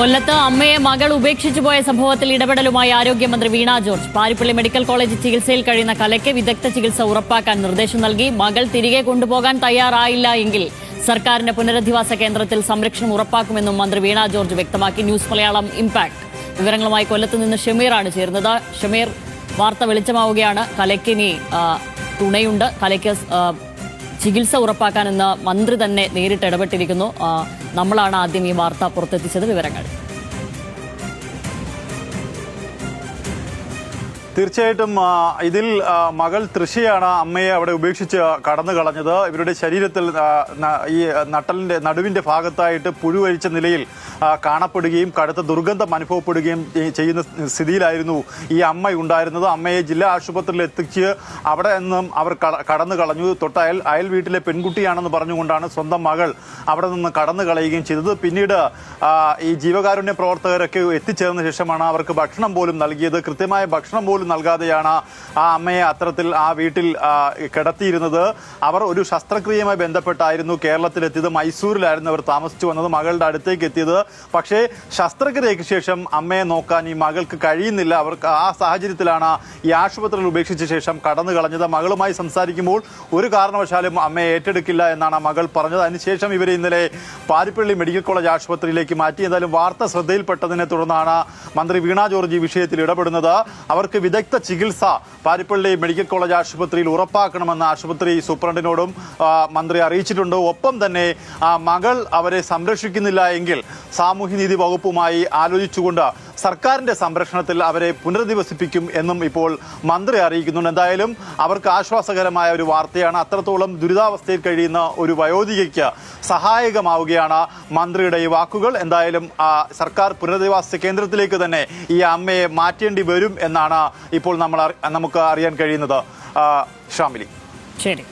കൊല്ലത്ത് അമ്മയെ മകൾ ഉപേക്ഷിച്ചു പോയ സംഭവത്തിൽ ഇടപെടലുമായി ആരോഗ്യമന്ത്രി വീണ ജോർജ്. പാരിപ്പള്ളി മെഡിക്കൽ കോളേജ് ചികിത്സയിൽ കഴിയുന്ന കലയ്ക്ക് വിദഗ്ധ ചികിത്സ ഉറപ്പാക്കാൻ നിർദ്ദേശം നൽകി. മകൾ തിരികെ കൊണ്ടുപോകാൻ തയ്യാറായില്ല എങ്കിൽ സർക്കാരിന്റെ പുനരധിവാസ കേന്ദ്രത്തിൽ സംരക്ഷണം ഉറപ്പാക്കുമെന്നും മന്ത്രി വീണ ജോർജ് വ്യക്തമാക്കി. ന്യൂസ് മലയാളം ഇംപാക്ട് വിവരങ്ങളുമായി കൊല്ലത്ത് നിന്ന് ഷമീറാണ് ചേരുന്നത്. ഷമീർ, വാർത്ത വെളിച്ചമാവുകയാണ്. കലയ്ക്ക് ഇനി തുണയുണ്ട്. കലയ്ക്ക് ചികിത്സ ഉറപ്പാക്കാനെന്ന് മന്ത്രി തന്നെ നേരിട്ട് ഇടപെട്ടിരിക്കുന്നു. നമ്മളാണ് ആദ്യം ഈ വാർത്ത പുറത്തെത്തിച്ചത്. വിവരങ്ങൾ തീർച്ചയായിട്ടും ഇതിൽ മകൾ തൃഷയാണ് അമ്മയെ അവിടെ ഉപേക്ഷിച്ച് കടന്നു കളഞ്ഞത്. ഇവരുടെ ശരീരത്തിൽ ഈ നടുവിന്റെ ഭാഗത്തായിട്ട് പുഴുവരിച്ച നിലയിൽ കാണപ്പെടുകയും കടുത്ത ദുർഗന്ധം അനുഭവപ്പെടുകയും ചെയ്യുന്ന സ്ഥിതിയിലായിരുന്നു ഈ അമ്മ ഉണ്ടായിരുന്നത്. അമ്മയെ ജില്ലാ ആശുപത്രിയിൽ എത്തിച്ച് അവിടെ നിന്നും അവർ കടന്നു കളഞ്ഞു. അയൽ വീട്ടിലെ പെൺകുട്ടിയാണെന്ന് പറഞ്ഞുകൊണ്ടാണ് സ്വന്തം മകൾ അവിടെ നിന്ന് കടന്നു കളയുകയും ചെയ്തത്. പിന്നീട് ഈ ജീവകാരുണ്യ പ്രവർത്തകരൊക്കെ എത്തിച്ചേർന്ന ശേഷമാണ് അവർക്ക് ഭക്ഷണം പോലും നൽകിയത്. കൃത്യമായ ഭക്ഷണം പോലും നൽകാതെയാണ് ആ അമ്മയെ അത്തരത്തിൽ ആ വീട്ടിൽ കിടത്തിയിരുന്നത്. അവർ ഒരു ശസ്ത്രക്രിയയുമായി ബന്ധപ്പെട്ടായിരുന്നു കേരളത്തിലെത്തിയത്. മൈസൂരിലായിരുന്നു അവർ താമസിച്ചു വന്നത്, മകളുടെ അടുത്തേക്ക് എത്തിയത്. പക്ഷേ ശസ്ത്രക്രിയയ്ക്ക് ശേഷം അമ്മയെ നോക്കാൻ ഈ മകൾക്ക് കഴിയുന്നില്ല. അവർക്ക് ആ സാഹചര്യത്തിലാണ് ഈ ആശുപത്രിയിൽ ഉപേക്ഷിച്ച ശേഷം കടന്നു കളഞ്ഞത്. മകളുമായി സംസാരിക്കുമ്പോൾ ഒരു കാരണവശാലും അമ്മയെ ഏറ്റെടുക്കില്ല എന്നാണ് മകൾ പറഞ്ഞത്. അതിനുശേഷം ഇവരെ ഇന്നലെ പാരിപ്പള്ളി മെഡിക്കൽ കോളേജ് ആശുപത്രിയിലേക്ക് മാറ്റി. എന്തായാലും വാർത്ത ശ്രദ്ധയിൽപ്പെട്ടതിനെ തുടർന്നാണ് മന്ത്രി വീണ ജോർജ് ഈ വിഷയത്തിൽ ഇടപെടുന്നത്. അവർക്ക് വിദഗ്ധ ചികിത്സ പാരിപ്പള്ളി മെഡിക്കൽ കോളേജ് ആശുപത്രിയിൽ ഉറപ്പാക്കണമെന്ന് ആശുപത്രി സൂപ്രണ്ടിനോടും മന്ത്രി അറിയിച്ചിട്ടുണ്ട്. ഒപ്പം തന്നെ മകൾ അവരെ സംരക്ഷിക്കുന്നില്ല എങ്കിൽ സാമൂഹ്യനീതി വകുപ്പുമായി ആലോചിച്ചുകൊണ്ട് സർക്കാരിന്റെ സംരക്ഷണത്തിൽ അവരെ പുനരധിവസിപ്പിക്കും എന്നും ഇപ്പോൾ മന്ത്രി അറിയിക്കുന്നുണ്ട്. എന്തായാലും അവർക്ക് ആശ്വാസകരമായ ഒരു വാർത്തയാണ്. അത്രത്തോളം ദുരിതാവസ്ഥയിൽ കഴിയുന്ന ഒരു വയോധികയ്ക്ക് സഹായകമാവുകയാണ് മന്ത്രിയുടെ ഈ വാക്കുകൾ. എന്തായാലും സർക്കാർ പുനരധിവാസ കേന്ദ്രത്തിലേക്ക് തന്നെ ഈ അമ്മയെ മാറ്റേണ്ടി വരും എന്നാണ് ഇപ്പോൾ നമുക്ക് അറിയാൻ കഴിയുന്നത്. ഷാമിലി, ശരി.